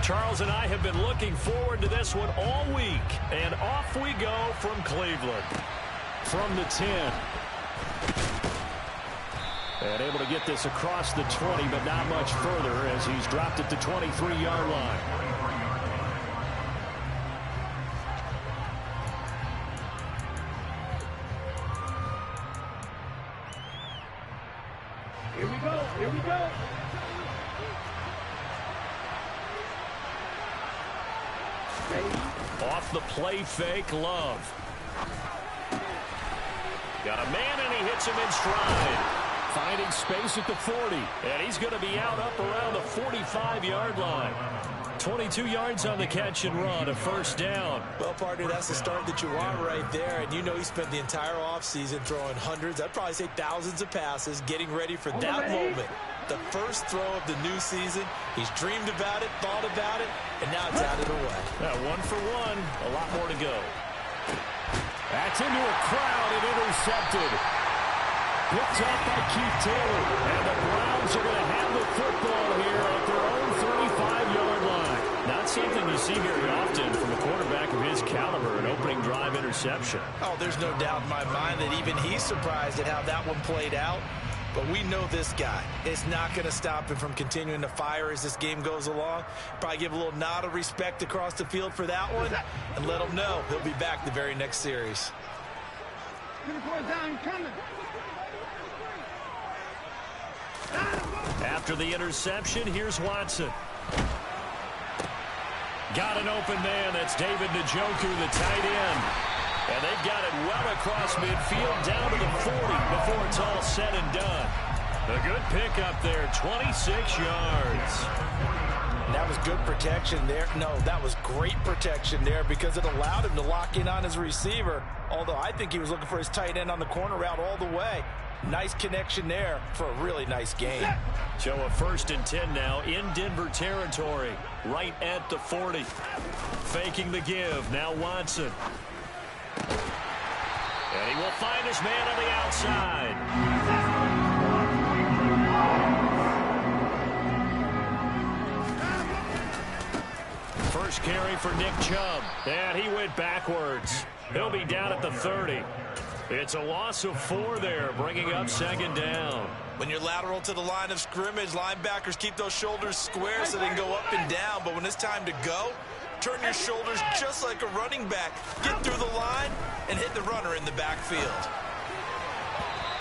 Charles and I have been looking forward to this one all week. And off we go from Cleveland. From the 10. And able to get this across the 20, but not much further as he's dropped at the 23-yard line. Here we go. Here we go. Off the play fake, Love. Got a man, and he hits him in stride. Finding space at the 40. And he's going to be out up around the 45-yard line. 22 yards on the catch and run, a first down. Well, partner, that's the start that you want right there. And you know he spent the entire offseason throwing hundreds, I'd probably say thousands of passes, getting ready for that moment. The first throw of the new season. He's dreamed about it, thought about it, and now it's out of the way. One for one, a lot more to go. That's into a crowd and intercepted. Picked up by Keith Taylor. And the Browns are going to have the football here at their own 35-yard line. Not something you see very often from a quarterback of his caliber, an opening drive interception. Oh, there's no doubt in my mind that even he's surprised at how that one played out. But we know this guy. It's not going to stop him from continuing to fire as this game goes along. Probably give a little nod of respect across the field for that one and let him know he'll be back the very next series. After the interception, here's Watson. Got an open man. That's David Njoku, the tight end. And they've got it well across midfield down to the 40 before it's all said and done. A good pickup there, 26 yards. That was good protection there. No, that was great protection there because it allowed him to lock in on his receiver. Although I think he was looking for his tight end on the corner route all the way. Nice connection there for a really nice game. So a 1st and 10 now in Denver territory, right at the 40. Faking the give, now Watson. And he will find his man on the outside. First carry for Nick Chubb. And he went backwards. He'll be down at the 30. It's a loss of 4 there, bringing up 2nd down. When you're lateral to the line of scrimmage, linebackers keep those shoulders square so they can go up and down. But when it's time to go, turn your shoulders just like a running back. Get through the line and hit the runner in the backfield.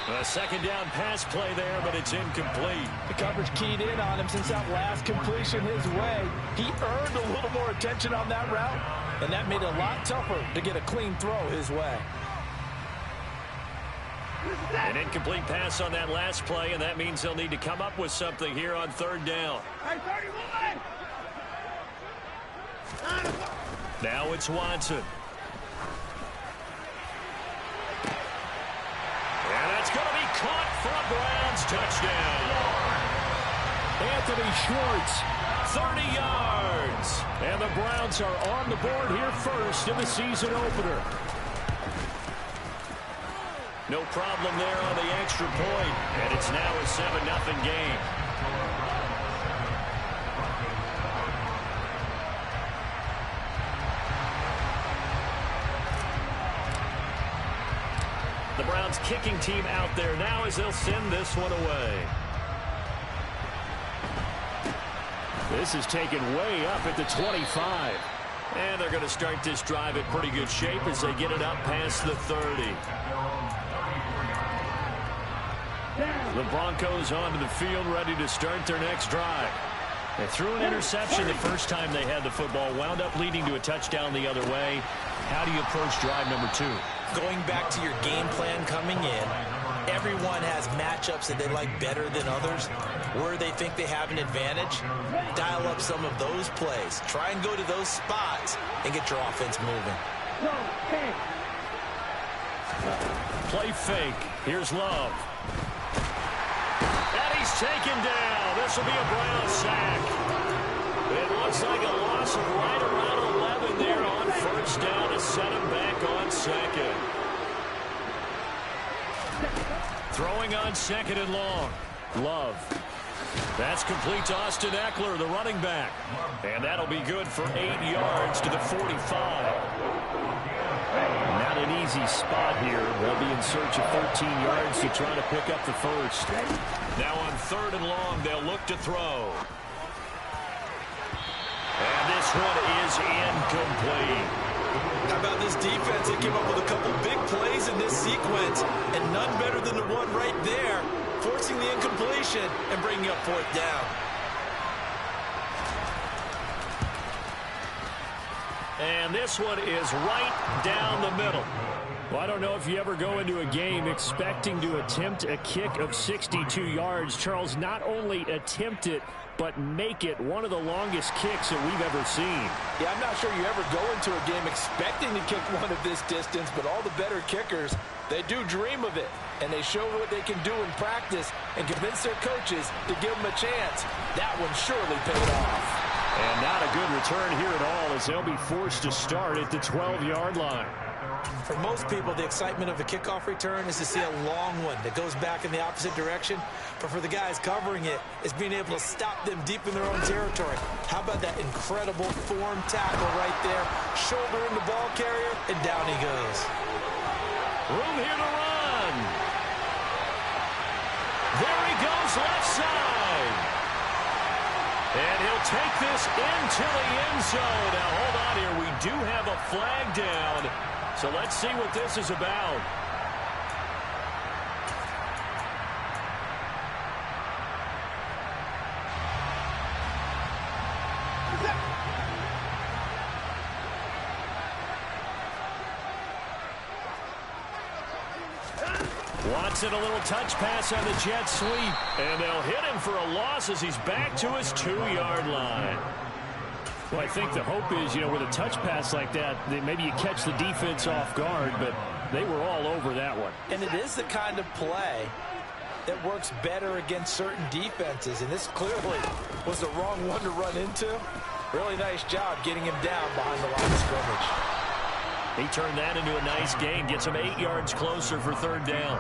A 2nd down pass play there, but it's incomplete. The coverage keyed in on him since that last completion his way. He earned a little more attention on that route, and that made it a lot tougher to get a clean throw his way. An incomplete pass on that last play, and that means they'll need to come up with something here on 3rd down. Now it's Watson. And that's going to be caught for a Browns touchdown. Anthony Schwartz, 30 yards. And the Browns are on the board here first in the season opener. No problem there on the extra point, and it's now a 7-0 game. The Browns kicking team out there now as they'll send this one away. This is taken way up at the 25. And they're going to start this drive in pretty good shape as they get it up past the 30. The Broncos onto the field ready to start their next drive. They threw an interception the first time they had the football, wound up leading to a touchdown the other way. How do you approach drive number 2? Going back to your game plan coming in, everyone has matchups that they like better than others. Where they think they have an advantage, dial up some of those plays. Try and go to those spots and get your offense moving. Play fake. Here's Love. And he's taken down. This will be a Brown sack. It looks like a loss of right around 11 there on 1st down to set him back on 2nd. Throwing on 2nd and long. Love. That's complete to Austin Eckler, the running back. And that'll be good for 8 yards to the 45. Not an easy spot here. They'll be in search of 13 yards to try to pick up the first. Now on 3rd and long, they'll look to throw. And this one is incomplete. How about this defense? They came up with a couple big plays in this sequence, and none better than the one right there, forcing the incompletion and bringing up 4th down. And this one is right down the middle. Well, I don't know if you ever go into a game expecting to attempt a kick of 62 yards. Charles, not only attempt it, but make it one of the longest kicks that we've ever seen. Yeah, I'm not sure you ever go into a game expecting to kick one of this distance, but all the better kickers, they do dream of it, and they show what they can do in practice and convince their coaches to give them a chance. That one surely paid off. And not a good return here at all, as they'll be forced to start at the 12-yard line. For most people, the excitement of a kickoff return is to see a long one that goes back in the opposite direction. But for the guys covering it, it's being able to stop them deep in their own territory. How about that incredible form tackle right there? Shoulder in the ball carrier, and down he goes. Room here to run. There he goes, left side. And he'll take this into the end zone. Now, hold on here. We do have a flag down. So let's see what this is about. Watson, a little touch pass on the jet sweep. And they'll hit him for a loss as he's back to his 2-yard line. Well, I think the hope is, with a touch pass like that, maybe you catch the defense off guard, but they were all over that one. And it is the kind of play that works better against certain defenses, and this clearly was the wrong one to run into. Really nice job getting him down behind the line of scrimmage. He turned that into a nice gain, gets him 8 yards closer for 3rd down.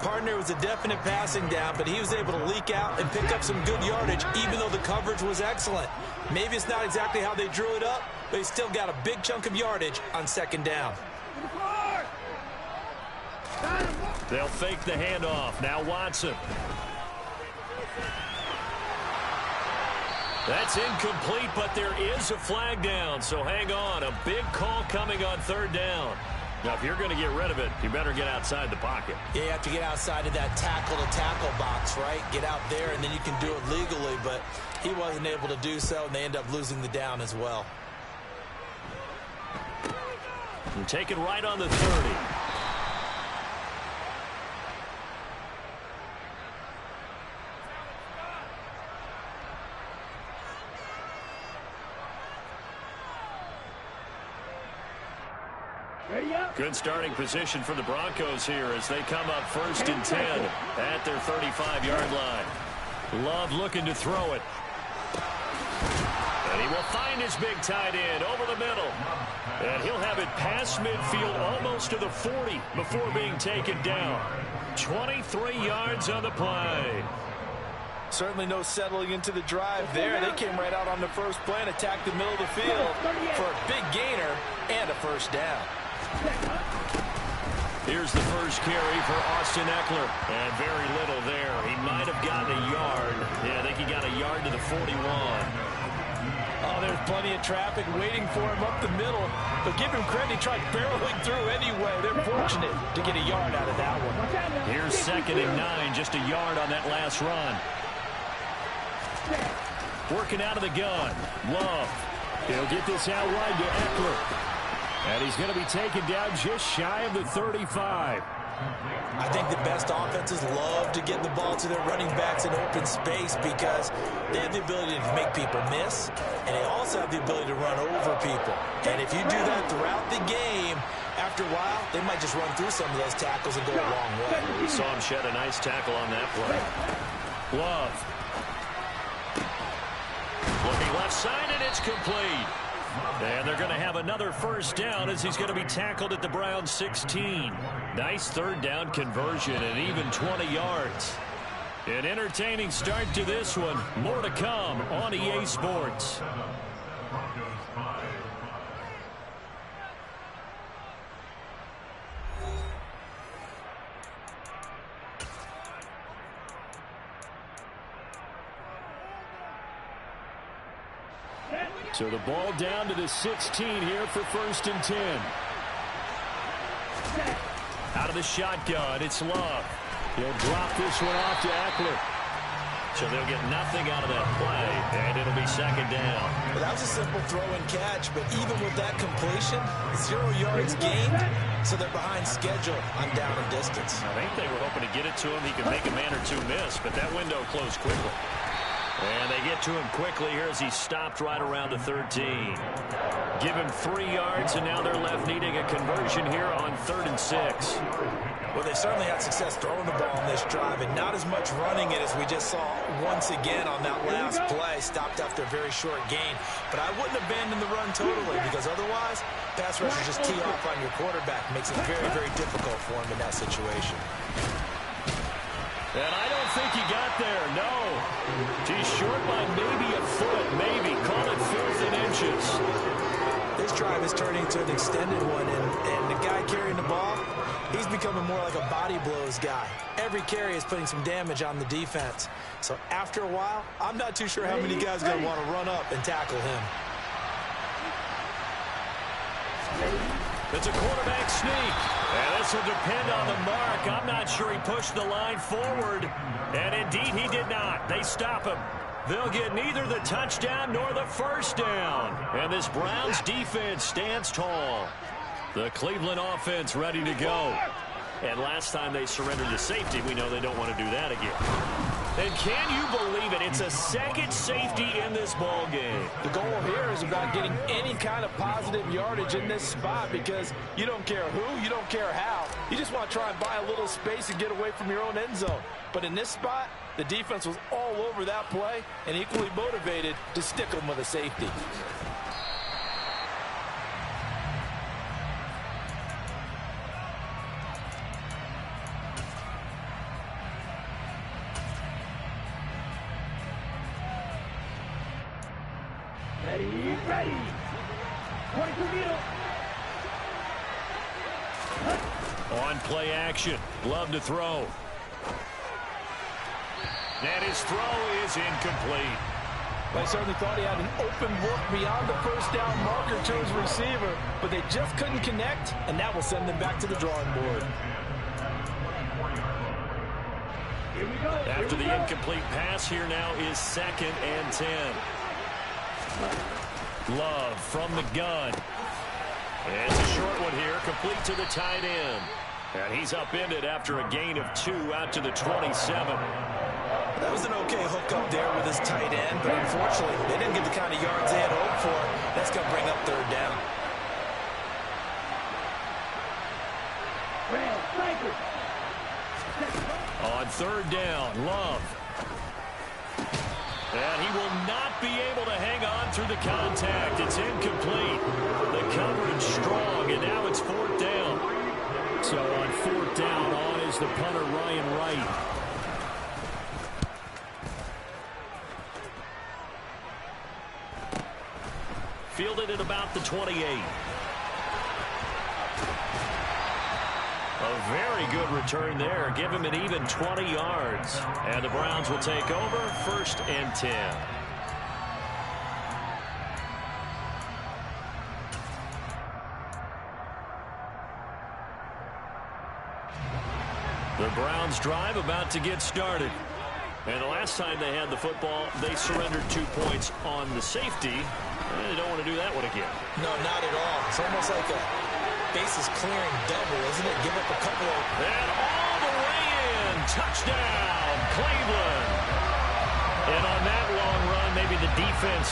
Partner was a definite passing down, but he was able to leak out and pick up some good yardage, even though the coverage was excellent. Maybe it's not exactly how they drew it up, but he still got a big chunk of yardage on 2nd down. They'll fake the handoff. Now Watson. That's incomplete, but there is a flag down, so hang on. A big call coming on 3rd down. Now, if you're going to get rid of it, you better get outside the pocket. Yeah, you have to get outside of that tackle-to-tackle box, right? Get out there, and then you can do it legally, but he wasn't able to do so, and they end up losing the down as well. And take it right on the 30. Good starting position for the Broncos here as they come up 1st and 10 at their 35-yard line. Love looking to throw it. And he will find his big tight end over the middle. And he'll have it past midfield almost to the 40 before being taken down. 23 yards on the play. Certainly no settling into the drive there. They came right out on the first play and attacked the middle of the field for a big gainer and a 1st down. Here's the first carry for Austin Eckler. And very little there. He might have gotten a yard. Yeah, I think he got a yard to the 41. Oh, there's plenty of traffic waiting for him up the middle. But give him credit, he tried barreling through anyway. They're fortunate to get a yard out of that one. Here's 2nd and 9, just a yard on that last run. Working out of the gun. Love. He'll get this out wide to Eckler. And he's going to be taken down just shy of the 35. I think the best offenses love to get the ball to their running backs in open space because they have the ability to make people miss, and they also have the ability to run over people. And if you do that throughout the game, after a while, they might just run through some of those tackles and go a long way. We saw him shed a nice tackle on that play. Love. Looking left side, and it's complete. And they're going to have another 1st down as he's going to be tackled at the Browns 16. Nice 3rd down conversion and even 20 yards. An entertaining start to this one. More to come on EA Sports. So the ball down to the 16 here for 1st and 10. Out of the shotgun, it's Love. He'll drop this one off to Eckler. So they'll get nothing out of that play, and it'll be 2nd down. Well, that was a simple throw and catch, but even with that completion, 0 yards gained, so they're behind schedule on down and distance. I think they were hoping to get it to him. He could make a man or two miss, but that window closed quickly. And they get to him quickly here as he stopped right around the 13. Give him 3 yards, and now they're left needing a conversion here on 3rd and 6. Well, they certainly had success throwing the ball on this drive, and not as much running it as we just saw once again on that last play. Stopped after a very short gain. But I wouldn't abandon the run totally, because otherwise, pass rushers just tee off on your quarterback. Makes it very, very difficult for him in that situation. And I don't think he got there, no. He's short by maybe a foot, maybe. Call it 4th and inches. This drive is turning into an extended one, and the guy carrying the ball, he's becoming more like a body blows guy. Every carry is putting some damage on the defense. So after a while, I'm not too sure how many guys are going to want to run up and tackle him. It's a quarterback sneak. And this will depend on the mark. I'm not sure he pushed the line forward. And indeed, he did not. They stop him. They'll get neither the touchdown nor the 1st down. And this Browns defense stands tall. The Cleveland offense ready to go. And last time they surrendered to safety, we know they don't want to do that again. And can you believe it? It's a 2nd safety in this ball game. The goal here is about getting any kind of positive yardage in this spot, because you don't care who, you don't care how. You just want to try and buy a little space and get away from your own end zone. But in this spot, the defense was all over that play and equally motivated to stick them with a safety. Ready. 22 middle. On play action. Love to throw. And his throw is incomplete. I certainly thought he had an open look beyond the 1st down marker to his receiver, but they just couldn't connect, and that will send them back to the drawing board. Here we go. After the incomplete pass, here now is 2nd and 10. Love from the gun. And it's a short one here, complete to the tight end. And he's upended after a gain of 2 out to the 27. That was an okay hook up there with his tight end, but unfortunately, they didn't get the kind of yards they had hoped for. That's going to bring up 3rd down. On 3rd down, Love. And he will not be able to hang on through the contact. It's incomplete. The coverage strong, and now it's 4th down. So on 4th down, on is the punter, Ryan Wright. Fielded at about the 28. A very good return there. Give him an even 20 yards. And the Browns will take over 1st and 10. The Browns drive about to get started. And the last time they had the football, they surrendered 2 points on the safety. And they don't want to do that one again. No, not at all. It's almost like a bases clearing double, isn't it? Give up a couple of... And all the way in. Touchdown, Cleveland. And on that long run, maybe the defense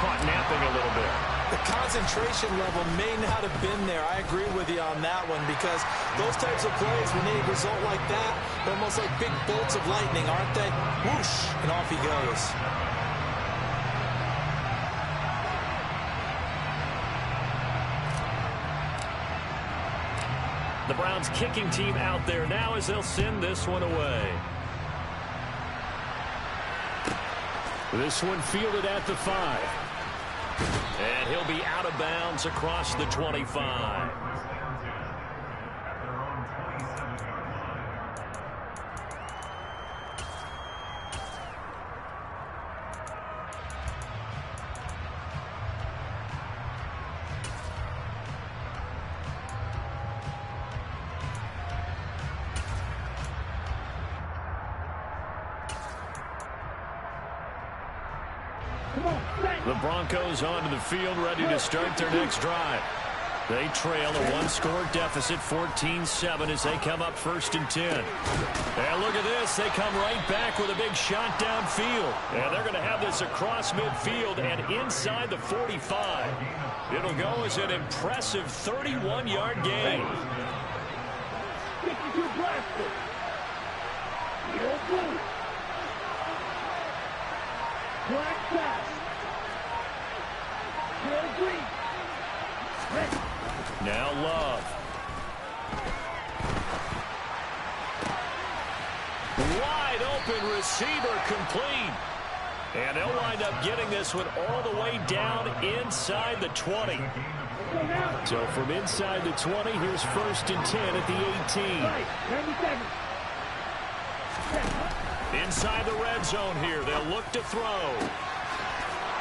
caught napping a little bit. The concentration level may not have been there. I agree with you on that one, because those types of plays, when they result like that, they're almost like big bolts of lightning, aren't they? Whoosh, and off he goes. The Browns kicking team out there now as they'll send this one away. This one fielded at the 5. And he'll be out of bounds across the 25. The Broncos onto the field, ready to start their next drive. They trail a one-score deficit, 14-7, as they come up 1st and 10. And look at this. They come right back with a big shot downfield. And they're going to have this across midfield and inside the 45. It'll go as an impressive 31-yard gain. 52 blaster. Real blue. Black pass. Real green. Red. Now Love. Wide open receiver complete. And they'll wind up getting this one all the way down inside the 20. So from inside the 20, here's 1st and 10 at the 18. Inside the red zone here, they'll look to throw.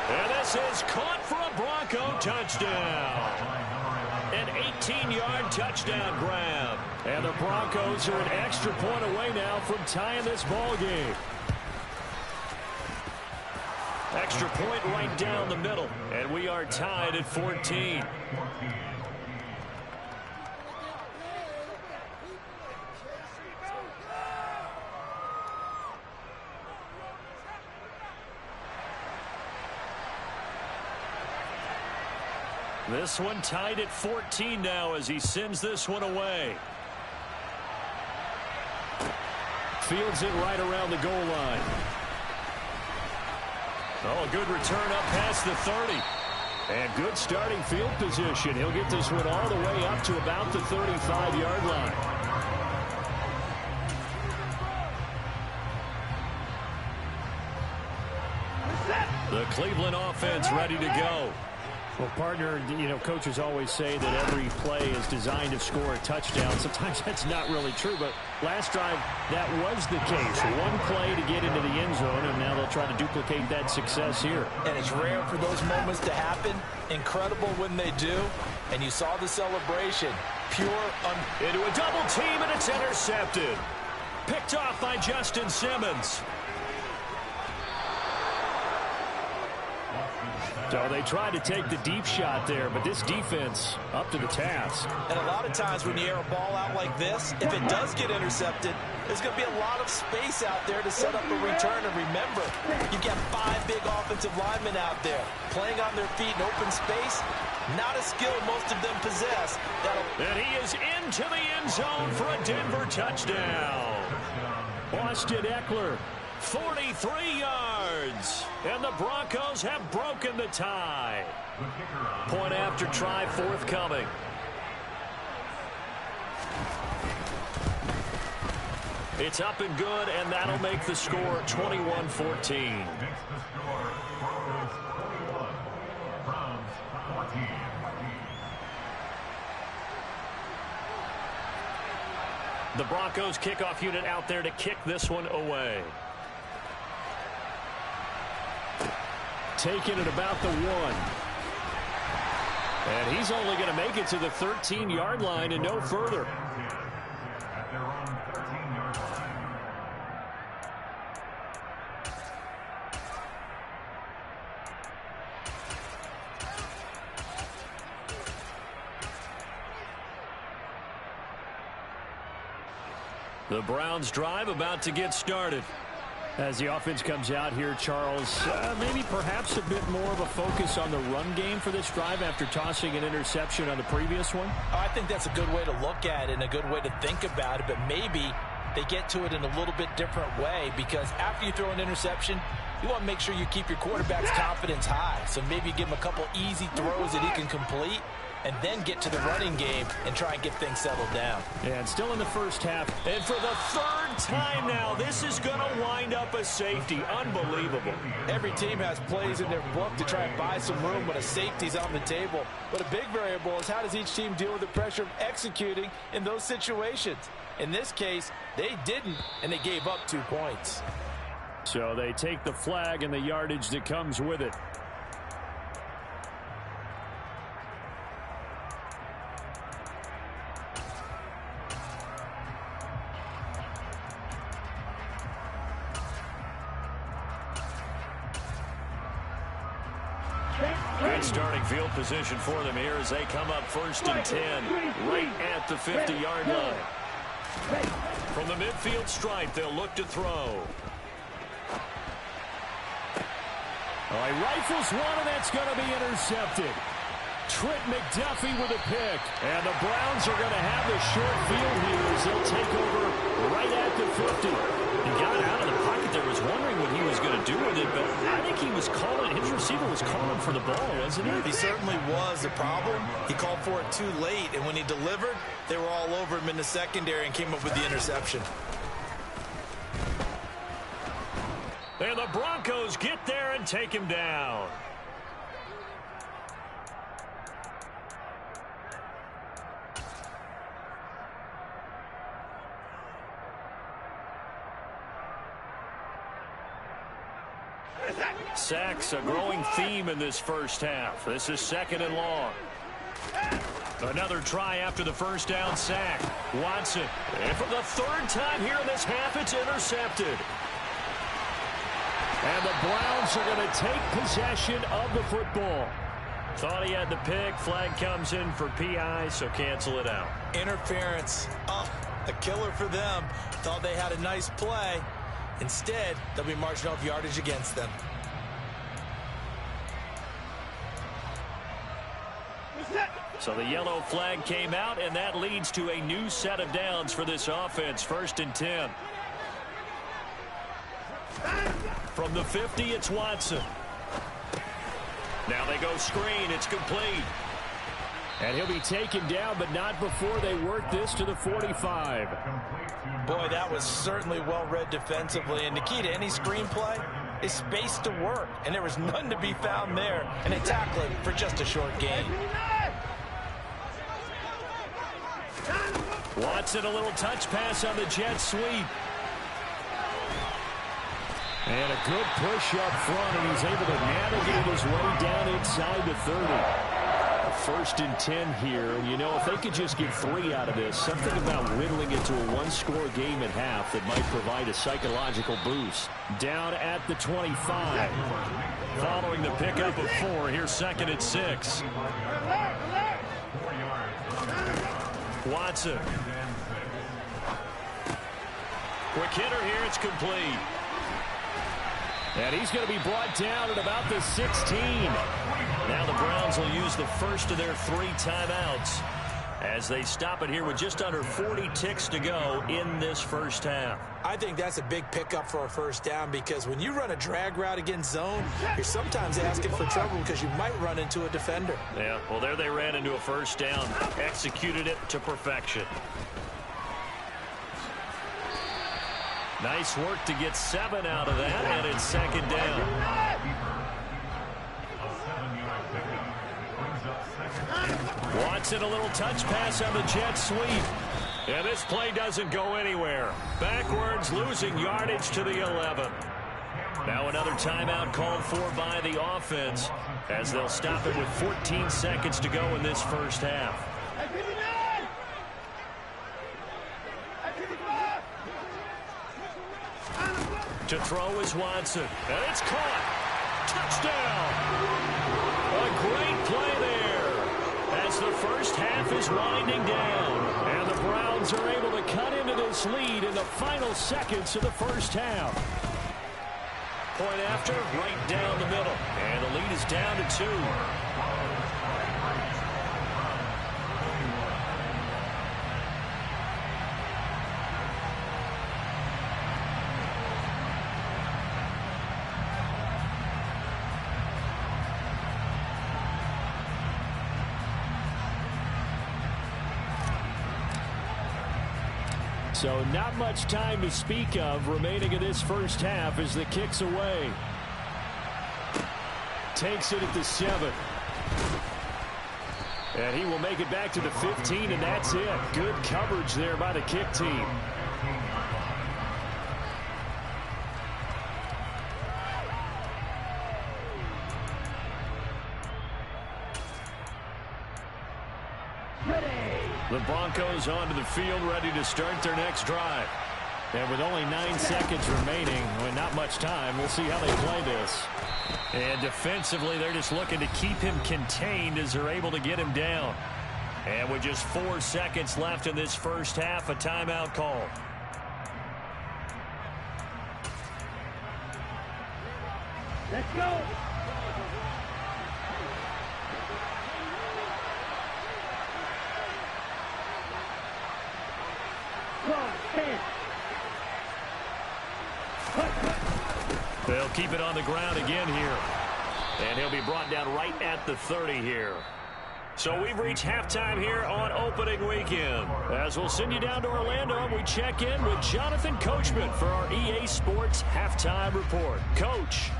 And this is caught for a Bronco touchdown. An 18-yard touchdown grab. And the Broncos are an extra point away now from tying this ball game. Extra point right down the middle. And we are tied at 14. This one tied at 14 now as he sends this one away. Fields it right around the goal line. Oh, a good return up past the 30. And good starting field position. He'll get this one all the way up to about the 35-yard line. The Cleveland offense ready to go. Well, partner, you know, coaches always say that every play is designed to score a touchdown. Sometimes that's not really true, but last drive, that was the case. One play to get into the end zone, and now they'll try to duplicate that success here. And it's rare for those moments to happen. Incredible when they do. And you saw the celebration. Into a double team, and it's intercepted. Picked off by Justin Simmons. So they tried to take the deep shot there, but this defense up to the task. And a lot of times when you air a ball out like this, if it does get intercepted, there's going to be a lot of space out there to set up a return. And remember, you've got 5 big offensive linemen out there playing on their feet in open space. Not a skill most of them possess. And he is into the end zone for a Denver touchdown. Austin Eckler. 43 yards, and the Broncos have broken the tie. Point after try forthcoming. It's up and good, and that'll make the score 21-14. The Broncos kickoff unit out there to kick this one away. Taking it about the 1. And he's only going to make it to the 13-yard line and no further. The Browns drive about to get started. As the offense comes out here, Charles, maybe perhaps a bit more of a focus on the run game for this drive after tossing an interception on the previous one? I think that's a good way to look at it and a good way to think about it, but maybe they get to it in a little bit different way, because after you throw an interception, you want to make sure you keep your quarterback's confidence high. So maybe you give him a couple easy throws that he can complete, and then get to the running game and try and get things settled down. Yeah, and still in the first half. And for the third time now, this is going to wind up a safety. Unbelievable. Every team has plays in their book to try and buy some room when a safety's on the table. But a big variable is how does each team deal with the pressure of executing in those situations. In this case, they didn't, and they gave up 2 points. So they take the flag and the yardage that comes with it. Good starting field position for them here as they come up 1st and 10 right at the 50-yard line. From the midfield stripe, they'll look to throw. Oh, he rifles one, and that's going to be intercepted. Trent McDuffie with a pick. And the Browns are going to have the short field here as they'll take over right at the 50. He got out of the pocket there, was wondering what he was going to do with it, but I think he was calling, his receiver was calling for the ball, wasn't he? He certainly was. The problem, he called for it too late, and when he delivered, they were all over him in the secondary and came up with the interception. And the Broncos get there and take him down. Sacks, a growing theme in this first half. This is 2nd and long. Another try after the first down sack. Watson. And for the 3rd time here in this half, it's intercepted. And the Browns are going to take possession of the football. Thought he had the pick. Flag comes in for PI, so cancel it out. Interference. Oh, a killer for them. Thought they had a nice play. Instead, they'll be marching off yardage against them. So the yellow flag came out, and that leads to a new set of downs for this offense. 1st and 10. From the 50, it's Watson. Now they go screen. It's complete. And he'll be taken down, but not before they work this to the 45. Boy, that was certainly well-read defensively. And the key to any screenplay is space to work. And there was none to be found there. And they tackle it for just a short gain. Watson, a little touch pass on the jet sweep. And a good push up front, and he's able to navigate his way down inside the 30. 1st and 10 here, and you know, if they could just get 3 out of this, something about whittling it to a 1-score game at half that might provide a psychological boost. Down at the 25. Following the pickup of 4, here's 2nd and 6. Watson. Quick hitter here, it's complete. And he's going to be brought down at about the 16. Now the Browns will use the first of their 3 timeouts as they stop it here with just under 40 ticks to go in this first half. I think that's a big pickup for a first down because when you run a drag route against zone, you're sometimes asking for trouble because you might run into a defender. Yeah, well, there they ran into a first down, executed it to perfection. Nice work to get 7 out of that, and it's 2nd down. Watson, a little touch pass on the jet sweep. And this play doesn't go anywhere. Backwards, losing yardage to the 11. Now another timeout called for by the offense as they'll stop it with 14 seconds to go in this first half. To throw is Watson. And it's caught. Touchdown. A great play there as the first half is winding down. And the Browns are able to cut into this lead in the final seconds of the first half. Point after, right down the middle. And the lead is down to 2. So not much time to speak of remaining in this first half as the kick's away. Takes it at the 7. And he will make it back to the 15, and that's it. Good coverage there by the kick team. The Broncos onto the field, ready to start their next drive. And with only 9 seconds remaining, with not much time, we'll see how they play this. And defensively, they're just looking to keep him contained as they're able to get him down. And with just 4 seconds left in this first half, a timeout call. Let's go. They'll keep it on the ground again here. And he'll be brought down right at the 30 here. So we've reached halftime here on opening weekend. As we'll send you down to Orlando, we check in with Jonathan Coachman for our EA Sports Halftime Report. Coach.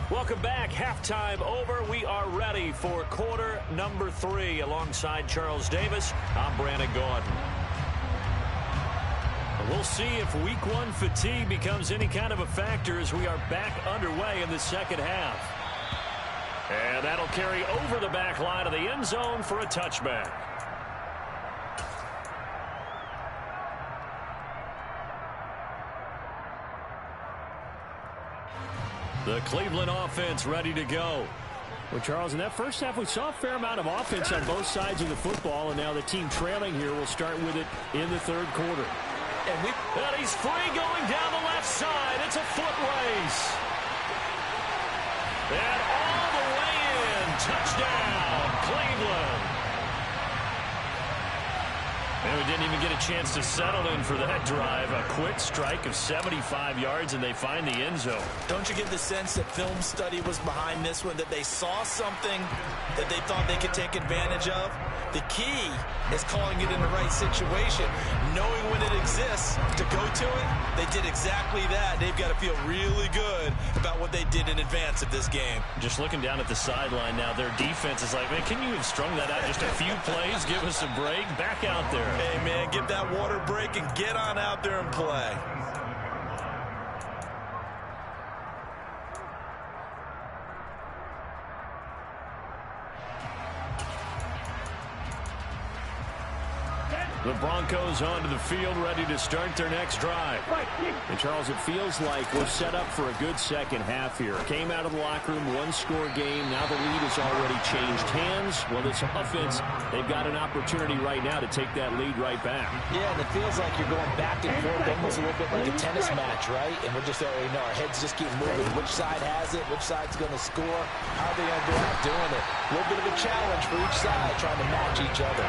Welcome back. Halftime over. We are ready for quarter number 3. Alongside Charles Davis, I'm Brandon Gaudin. We'll see if week 1 fatigue becomes any kind of a factor as we are back underway in the second half. And that'll carry over the back line of the end zone for a touchback. The Cleveland offense ready to go. Well, Charles, in that first half, we saw a fair amount of offense on both sides of the football, and now the team trailing here will start with it in the third quarter. And he's free going down the left side. It's a foot race. And all the way in. Touchdown, Cleveland. And we didn't even get a chance to settle in for that drive. A quick strike of 75 yards, and they find the end zone. Don't you get the sense that film study was behind this one, that they saw something that they thought they could take advantage of? The key is calling it in the right situation, knowing when it exists to go to it. They did exactly that. They've got to feel really good about what they did in advance of this game. Just looking down at the sideline now, their defense is like, man, can you have strung that out just a few plays? Give us a break. Back out there. Hey, man, give that water break and get on out there and play. The Broncos onto the field, ready to start their next drive. And, Charles, it feels like we're set up for a good second half here. Came out of the locker room, one-score game. Now the lead has already changed hands. Well, this offense, they've got an opportunity right now to take that lead right back. Yeah, and it feels like you're going back and forth almost a little bit like a tennis match, right? And we're just, our heads just keep moving. Which side has it? Which side's going to score? How are they going to go out doing it? A little bit of a challenge for each side, trying to match each other.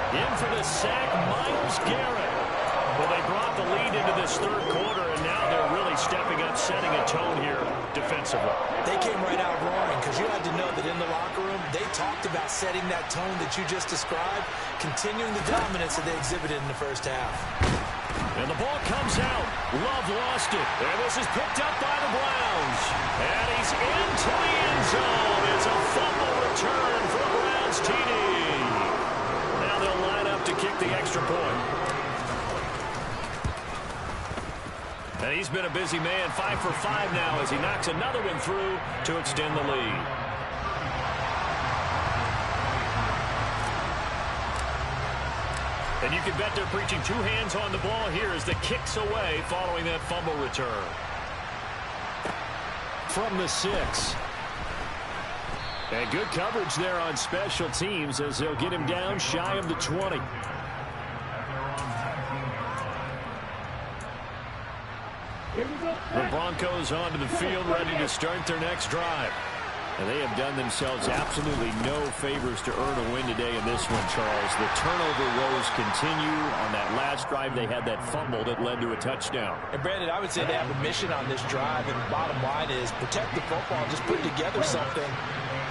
In for the sack, Myles Garrett. Well, they brought the lead into this third quarter, and now they're really stepping up, setting a tone here defensively. They came right out roaring because you had to know that in the locker room, they talked about setting that tone that you just described, continuing the dominance that they exhibited in the first half. And the ball comes out. Love lost it. And this is picked up by the Browns. And he's into the end zone. It's a fumble return for a Browns TD. Now they'll line up to kick the extra point. And he's been a busy man, 5 for 5 now as he knocks another one through to extend the lead. And you can bet they're preaching 2 hands on the ball here as the kick's away following that fumble return. From the 6. And good coverage there on special teams as they'll get him down shy of the 20. The Broncos onto the field ready to start their next drive. And they have done themselves absolutely no favors to earn a win today in this one, Charles. The turnover woes continue. On that last drive, they had that fumble that led to a touchdown. And Brandon, I would say they have a mission on this drive, and the bottom line is protect the football and just put together something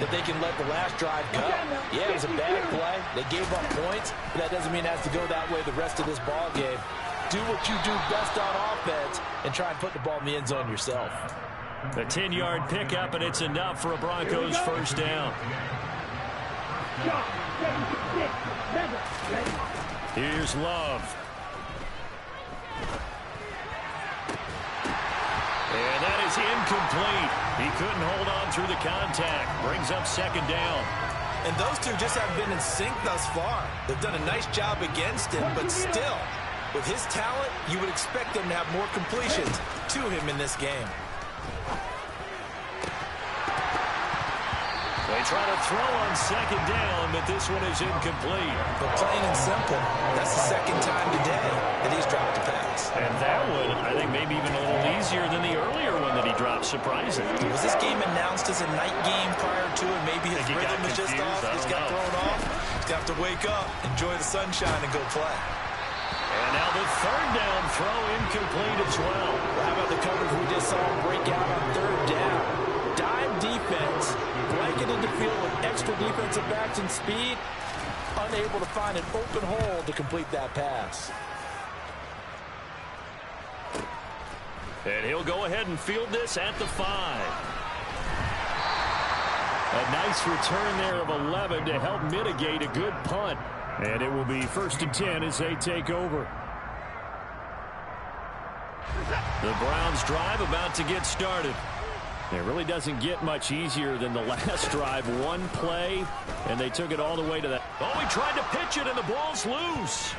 that they can let the last drive go. Yeah, it was a bad play. They gave up points, but that doesn't mean it has to go that way the rest of this ball game. Do what you do best on offense and try and put the ball in the end zone yourself. A 10-yard pickup, and it's enough for a Broncos first down. Here's Love. And that is incomplete. He couldn't hold on through the contact. Brings up second down. And those two just haven't been in sync thus far. They've done a nice job against him, but still, with his talent, you would expect them to have more completions to him in this game. They try to throw on second down, but this one is incomplete. But plain and simple, that's the second time today that he's dropped a pass. And that one, I think, maybe even a little easier than the earlier one that he dropped, surprising. Was this game announced as a night game prior to it? Maybe his rhythm was just off. He's got thrown off. He's got to wake up, enjoy the sunshine, and go play. And now the third down throw incomplete as well. How about the coverage we just saw him break out on third down? Dime defense, blanketed the field with extra defensive backs and speed, unable to find an open hole to complete that pass. And he'll go ahead and field this at the 5. A nice return there of 11 to help mitigate a good punt. And it will be 1st and 10 as they take over. The Browns drive about to get started. It really doesn't get much easier than the last drive. One play, and they took it all the way to that. Oh, he tried to pitch it, and the ball's loose.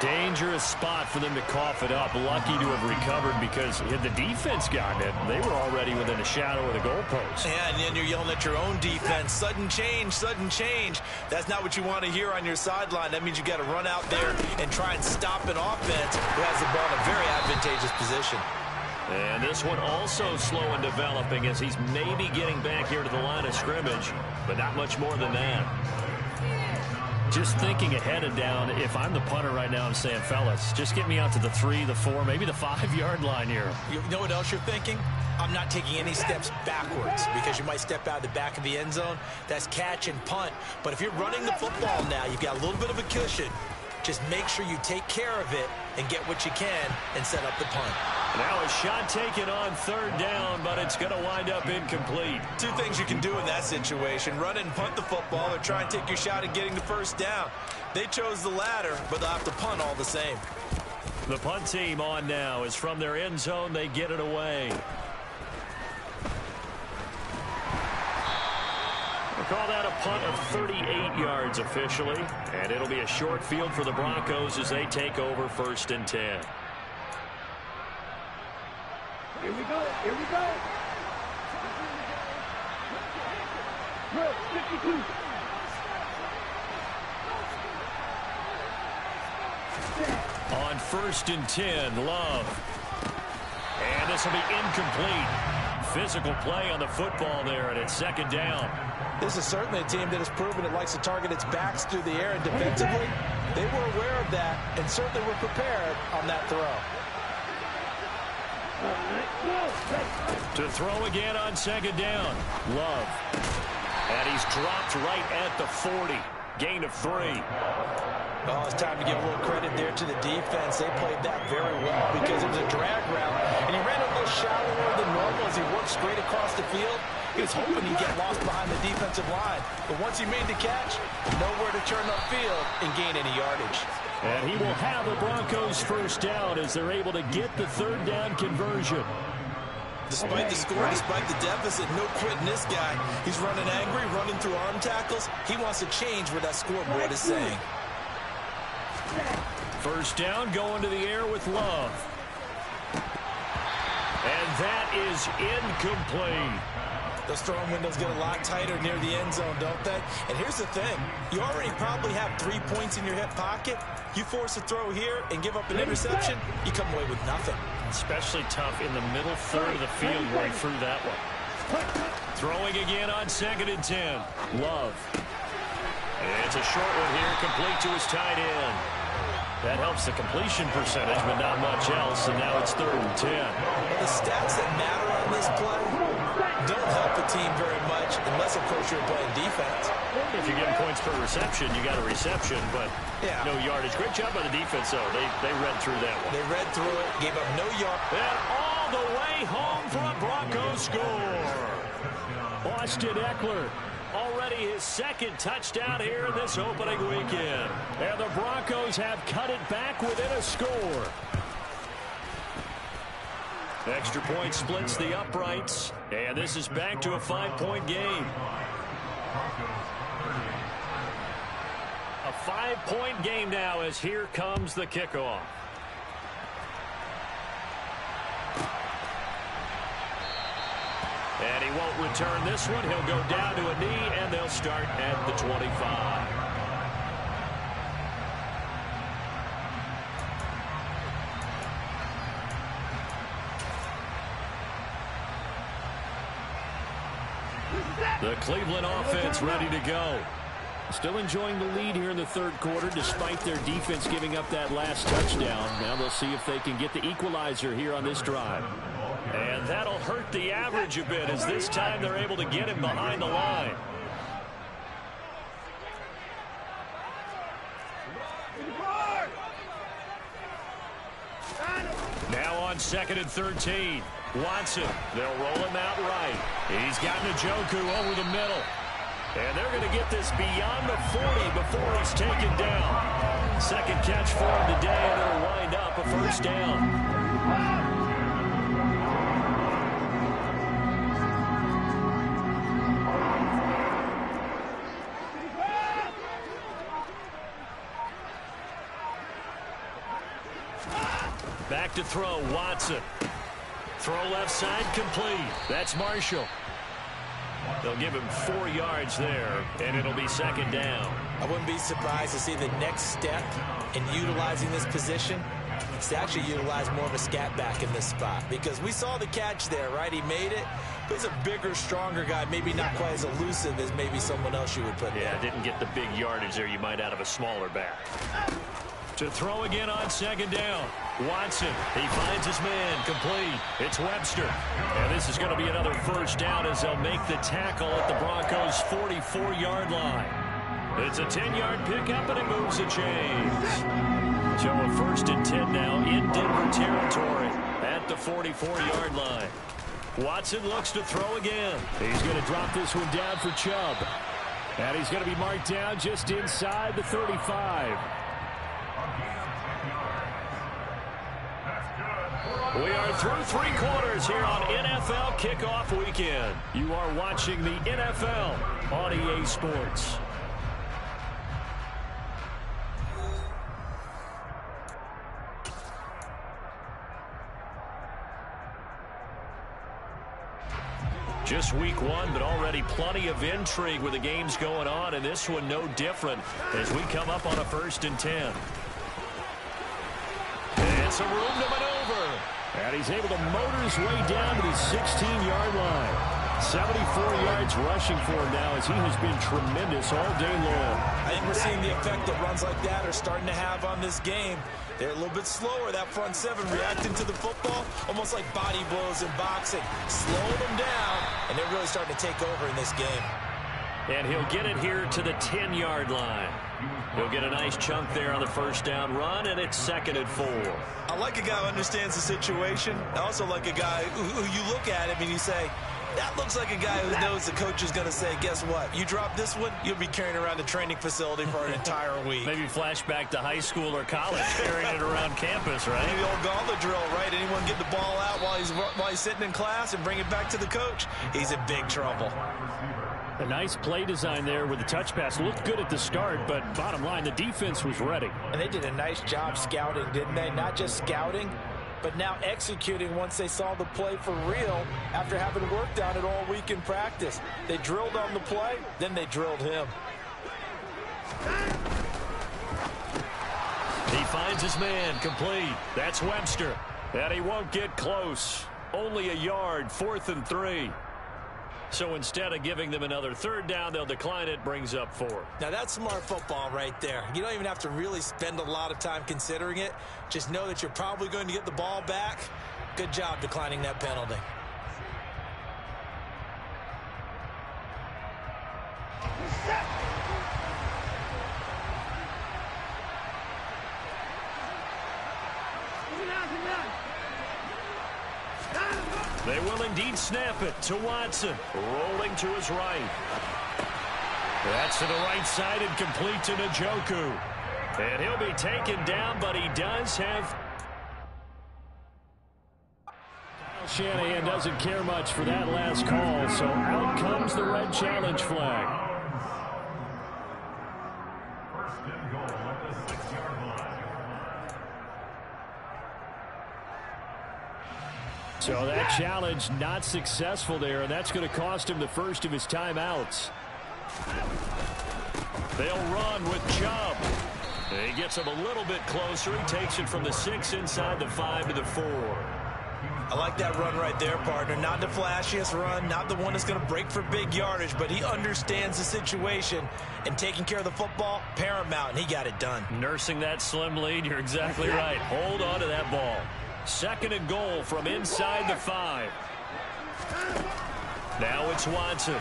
Dangerous spot for them to cough it up. Lucky to have recovered because had the defense gotten it, they were already within a shadow of the goalpost. Yeah, and then you're yelling at your own defense. Sudden change, sudden change. That's not what you want to hear on your sideline. That means you got to run out there and try and stop an offense who has the ball in a very advantageous position. And this one also slow in developing as he's maybe getting back here to the line of scrimmage, but not much more than that. Just thinking ahead and down, if I'm the punter right now, I'm saying, fellas, just get me out to the 3, the 4, maybe the 5-yard line here. You know what else you're thinking? I'm not taking any steps backwards because you might step out of the back of the end zone. That's catch and punt. But if you're running the football now, you've got a little bit of a cushion. Just make sure you take care of it and get what you can and set up the punt. Now a shot taken on third down, but it's going to wind up incomplete. Two things you can do in that situation: run and punt the football, or try and take your shot at getting the first down. They chose the latter, but they'll have to punt all the same. The punt team on now is from their end zone. They get it away. We'll call that a punt of 38 yards officially, and it'll be a short field for the Broncos as they take over 1st and 10. Here we go. Here we go. Drill 52. On 1st and 10, Love. And this will be incomplete. Physical play on the football there, and it's 2nd down. This is certainly a team that has proven it likes to target its backs through the air, and defensively, they were aware of that and certainly were prepared on that throw. To throw again on 2nd down, Love. And he's dropped right at the 40. Gain of 3. Oh, it's time to give a little credit there to the defense. They played that very well because it was a drag route, and he ran a little shallower than normal as he worked straight across the field. He was hoping he'd get lost behind the defensive line, but once he made the catch, nowhere to turn upfield and gain any yardage. And he will have the Broncos first down as they're able to get the 3rd down conversion. Despite the score, despite the deficit, no quitting this guy. He's running angry, running through arm tackles. He wants to change what that scoreboard is saying. First down, going to the air with Love. And that is incomplete. Those throwing windows get a lot tighter near the end zone, don't they? And here's the thing. You already probably have 3 points in your hip pocket. You force a throw here and give up an interception, you come away with nothing. Especially tough in the middle third of the field where he threw that one. Throwing again on 2nd and 10. Love. It's a short one here, complete to his tight end. That helps the completion percentage, but not much else, and now it's 3rd and 10. Well, the stats that matter on this play don't help the team very much unless, of course, you're playing defense. If you're getting points per reception, you got a reception, but no yardage. Great job by the defense, though. They read through that one. They read through it, gave up no yard. And all the way home for a Broncos score. Austin Eckler, already his 2nd touchdown here in this opening weekend. And the Broncos have cut it back within a score. Extra point splits the uprights, and this is back to a 5-point game. A 5-point game now as here comes the kickoff. And he won't return this one. He'll go down to a knee, and they'll start at the 25. The Cleveland offense ready to go. Still enjoying the lead here in the 3rd quarter despite their defense giving up that last touchdown. Now they'll see if they can get the equalizer here on this drive. And that'll hurt the average a bit as this time they're able to get him behind the line. Now on 2nd and 13. Watson, they'll roll him out right. He's got Njoku over the middle. And they're going to get this beyond the 40 before he's taken down. 2nd catch for him today, and it'll wind up a 1st down. Back to throw, Watson. Throw left side, complete. That's Marshall. They'll give him 4 yards there, and it'll be 2nd down. I wouldn't be surprised to see the next step in utilizing this position. It's to actually utilize more of a scat back in this spot because we saw the catch there, right? He made it. But he's a bigger, stronger guy, maybe not quite as elusive as maybe someone else you would put there. Yeah, didn't get the big yardage there you might out of a smaller back. To throw again on 2nd down. Watson, he finds his man, complete. It's Webster. And this is going to be another 1st down as they'll make the tackle at the Broncos' 44-yard line. It's a 10-yard pickup, and it moves the chains. So a 1st and 10 now in Denver territory at the 44-yard line. Watson looks to throw again. He's going to drop this one down for Chubb. And he's going to be marked down just inside the 35. We are through 3 quarters here on NFL Kickoff Weekend. You are watching the NFL on EA Sports. Just week 1, but already plenty of intrigue with the games going on, and this one no different as we come up on a 1st and 10. And some room to maneuver. And he's able to motor his way down to the 16-yard line. 74 yards rushing for him now as he has been tremendous all day long. I think we're seeing the effect that runs like that are starting to have on this game. They're a little bit slower, that front 7, reacting to the football, almost like body blows in boxing. Slowing them down, and they're really starting to take over in this game. And he'll get it here to the 10-yard line. He'll get a nice chunk there on the 1st down run, and it's 2nd and 4. I like a guy who understands the situation. I also like a guy who you look at him and you say, that looks like a guy who knows the coach is going to say, guess what? You drop this one, you'll be carrying around the training facility for an entire week. Maybe flashback to high school or college, carrying it around campus, right? Maybe the old gauntlet drill, right? Anyone get the ball out while he's sitting in class and bring it back to the coach? He's in big trouble. A nice play design there with the touch pass. Looked good at the start, but bottom line, the defense was ready. And they did a nice job scouting, didn't they? Not just scouting, but now executing once they saw the play for real after having worked on it all week in practice. They drilled on the play, then they drilled him. He finds his man, complete. That's Webster. And he won't get close. Only a yard, 4th and 3. So instead of giving them another third down, they'll decline it, brings up 4. Now, that's smart football right there. You don't even have to really spend a lot of time considering it. Just know that you're probably going to get the ball back. Good job declining that penalty. They will indeed snap it to Watson. Rolling to his right. That's to the right side and complete to Njoku. And he'll be taken down, but he does have... Shanahan doesn't care much for that last call, so out comes the red challenge flag. So that challenge not successful there, and that's going to cost him the first of his timeouts. They'll run with Chubb. He gets him a little bit closer. He takes it from the 6 inside the 5 to the 4. I like that run right there, partner. Not the flashiest run, not the one that's going to break for big yardage, but he understands the situation, and taking care of the football, paramount, and he got it done. Nursing that slim lead, you're exactly right. Hold on to that ball. 2nd and goal from inside the 5. Now it's Watson.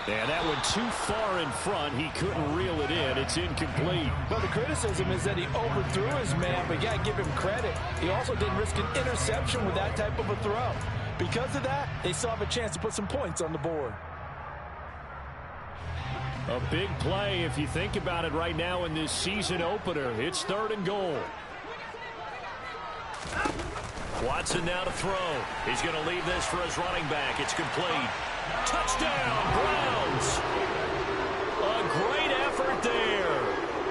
And that one too far in front. He couldn't reel it in. It's incomplete. Well, the criticism is that he overthrew his man, but you got to give him credit. He also didn't risk an interception with that type of a throw. Because of that, they still have a chance to put some points on the board. A big play if you think about it right now in this season opener. It's 3rd and goal. Watson now to throw. He's going to leave this for his running back. It's complete. Touchdown, Browns. A great effort there.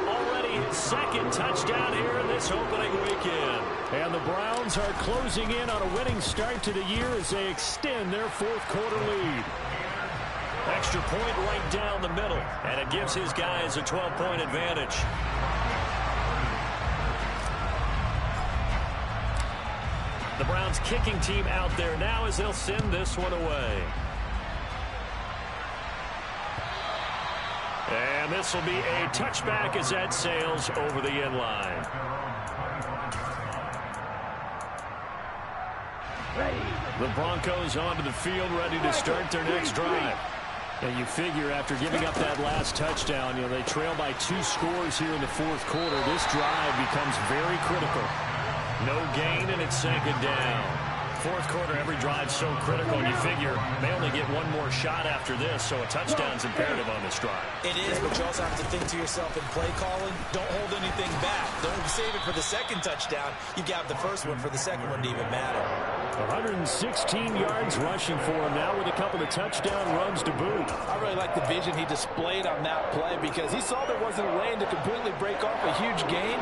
Already his 2nd touchdown here in this opening weekend. And the Browns are closing in on a winning start to the year as they extend their 4th quarter lead. Extra point right down the middle, and it gives his guys a 12-point advantage. The Browns kicking team out there now as they'll send this one away. And this will be a touchback as that sails over the end line. The Broncos onto the field ready to start their next drive. And you figure after giving up that last touchdown, they trail by 2 scores here in the 4th quarter. This drive becomes very critical. No gain, and it's 2nd down. 4th quarter, every drive's so critical, and you figure they only get one more shot after this, so a touchdown's imperative on this drive. It is, but you also have to think to yourself in play calling, don't hold anything back. Don't save it for the 2nd touchdown. You got the 1st one for the 2nd one to even matter. 116 yards rushing for him now with a couple of touchdown runs to boot. I really like the vision he displayed on that play because he saw there wasn't a lane to completely break off a huge gain.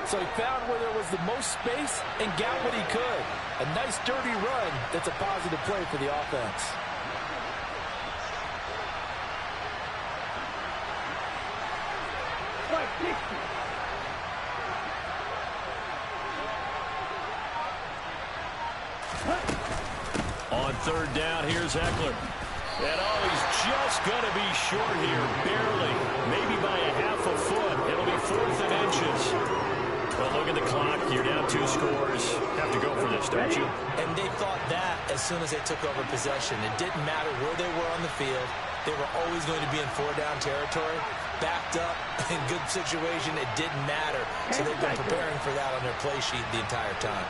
So he found where there was the most space and got what he could. A nice dirty run that's a positive play for the offense. On 3rd down, here's Eckler. And he's just going to be short here, barely. Maybe by a half a foot. It'll be 4th and inches. Well, look at the clock. You're down 2 scores. Have to go for this, don't you? And they thought that as soon as they took over possession. It didn't matter where they were on the field. They were always going to be in 4-down territory. Backed up, in good situation, it didn't matter. So they've been preparing for that on their play sheet the entire time.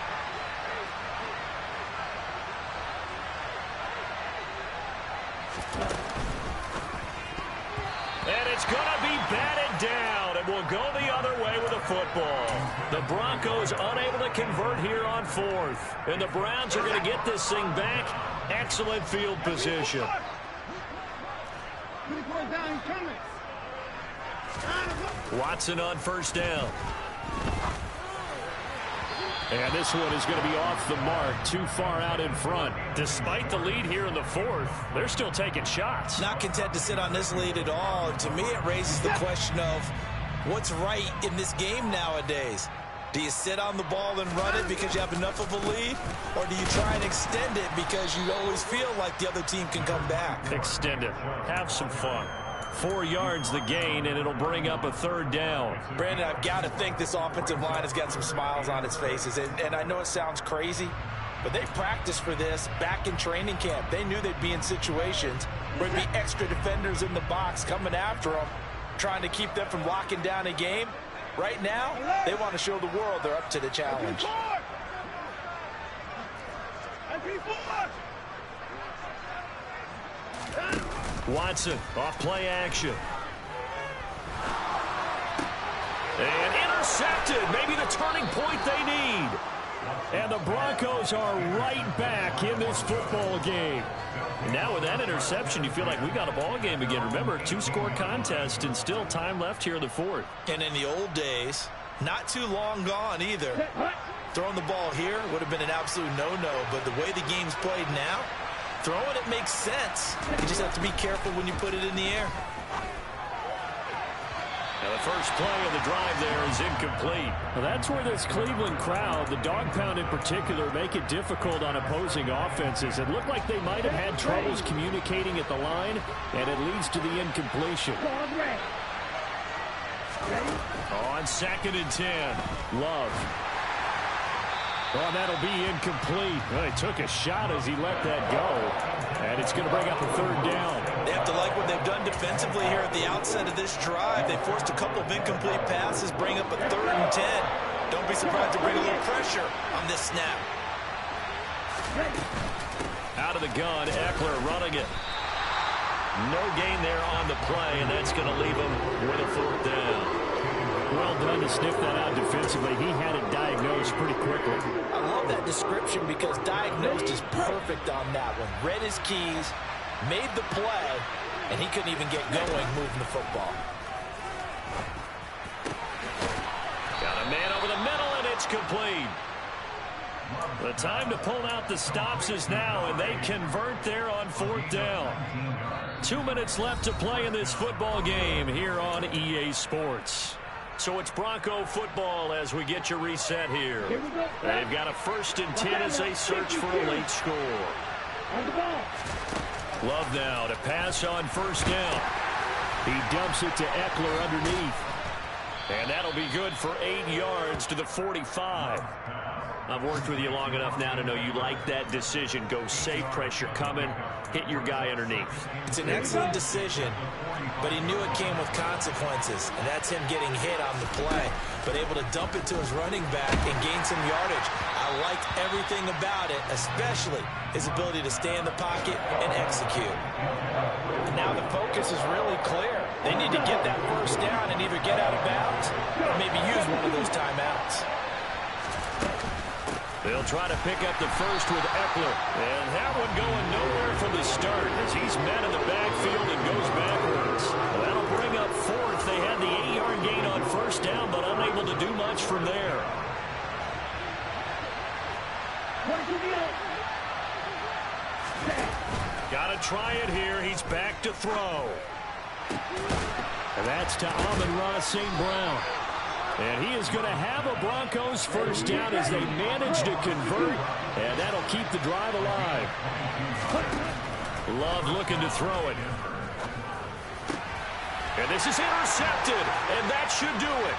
And it's going to be batted down, and we'll go the other way with the football. The Broncos unable to convert here on 4th. And the Browns are going to get this thing back. Excellent field position. Watson on 1st down. And this one is going to be off the mark, too far out in front. Despite the lead here in the 4th, they're still taking shots. Not content to sit on this lead at all. To me, it raises the question of what's right in this game nowadays. Do you sit on the ball and run it because you have enough of a lead? Or do you try and extend it because you always feel like the other team can come back? Extend it. Have some fun. 4 yards the gain, and it'll bring up a 3rd down. Brandon, I've got to think this offensive line has got some smiles on its faces. And I know it sounds crazy, but they practiced for this back in training camp. They knew they'd be in situations where there'd be extra defenders in the box coming after them, trying to keep them from locking down a game. Right now, they want to show the world they're up to the challenge. Watson off play action. And intercepted. Maybe the turning point they need. And the Broncos are right back in this football game. And now with that interception, you feel like we got a ball game again. Remember, 2-score contest and still time left here in the 4th. And in the old days, not too long gone either, throwing the ball here would have been an absolute no-no. But the way the game's played now, throwing it makes sense. You just have to be careful when you put it in the air. Now the first play of the drive there is incomplete. Well, that's where this Cleveland crowd, the dog pound in particular, make it difficult on opposing offenses. It looked like they might have had troubles communicating at the line, and it leads to the incompletion. On 2nd and 10, Love. Oh, that'll be incomplete. Well, he took a shot as he let that go. And it's going to bring up a 3rd down. They have to like what they've done defensively here at the outset of this drive. They forced a couple of incomplete passes, bring up a 3rd and 10. Don't be surprised to bring a little pressure on this snap. Out of the gun, Eckler running it. No gain there on the play, and that's going to leave him with a 4th down. Well done to sniff that out defensively. He had it diagnosed pretty quickly. I love that description because diagnosed is perfect on that one. Read his keys, made the play, and he couldn't even get going moving the football. Got a man over the middle, and it's complete. The time to pull out the stops is now, and they convert there on 4th down. 2 minutes left to play in this football game here on EA Sports. So it's Bronco football as we get you reset here. They've got a 1st and 10 as they search for a late score. Love now to pass on 1st down. He dumps it to Eckler underneath. And that'll be good for 8 yards to the 45. I've worked with you long enough now to know you like that decision. Go safe, pressure coming, hit your guy underneath. It's an excellent decision, but he knew it came with consequences, and that's him getting hit on the play, but able to dump it to his running back and gain some yardage. I liked everything about it, especially his ability to stay in the pocket and execute. And now the focus is really clear. They need to get that 1st down and either get out of bounds or maybe use one of those timeouts. They'll try to pick up the 1st with Eckler. And that one going nowhere from the start as he's met in the backfield and goes backwards. Well, that'll bring up 4th. They had the 8-yard gain on 1st down, but unable to do much from there. Got to try it here. He's back to throw. And that's to Amon-Ra St. Brown. And he is going to have a Broncos 1st down as they manage to convert, and that'll keep the drive alive. Love looking to throw it. And this is intercepted, and that should do it.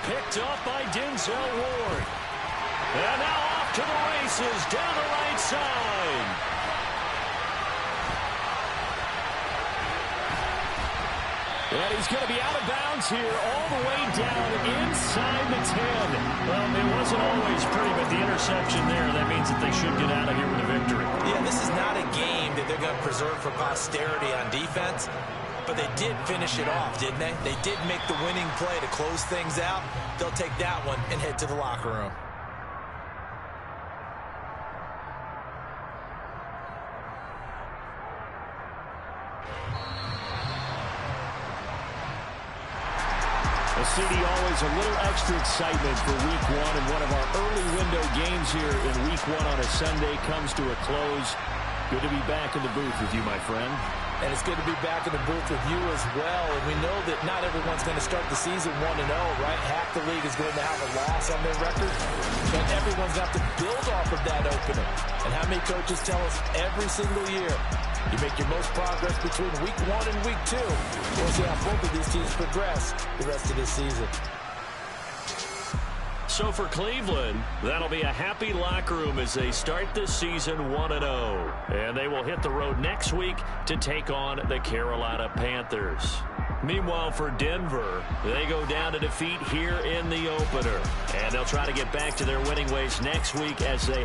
Picked up by Denzel Ward. And now off to the races down the right side. And he's going to be out of bounds here all the way down inside the 10. Well, it wasn't always pretty, but the interception there, that means that they should get out of here with a victory. Yeah, this is not a game that they're going to preserve for posterity on defense, but they did finish it off, didn't they? They did make the winning play to close things out. They'll take that one and head to the locker room. CD, always a little extra excitement for week 1, and one of our early window games here in week 1 on a Sunday comes to a close. Good to be back in the booth with you, my friend. And it's good to be back in the booth with you as well. And we know that not everyone's going to start the season 1-0, right? Half the league is going to have a loss on their record. But everyone's going to have to build off of that opener. And how many coaches tell us every single year, you make your most progress between week 1 and week 2. We'll see how both of these teams progress the rest of this season. So for Cleveland, that'll be a happy locker room as they start this season 1-0. And they will hit the road next week to take on the Carolina Panthers. Meanwhile, for Denver, they go down to defeat here in the opener. And they'll try to get back to their winning ways next week as they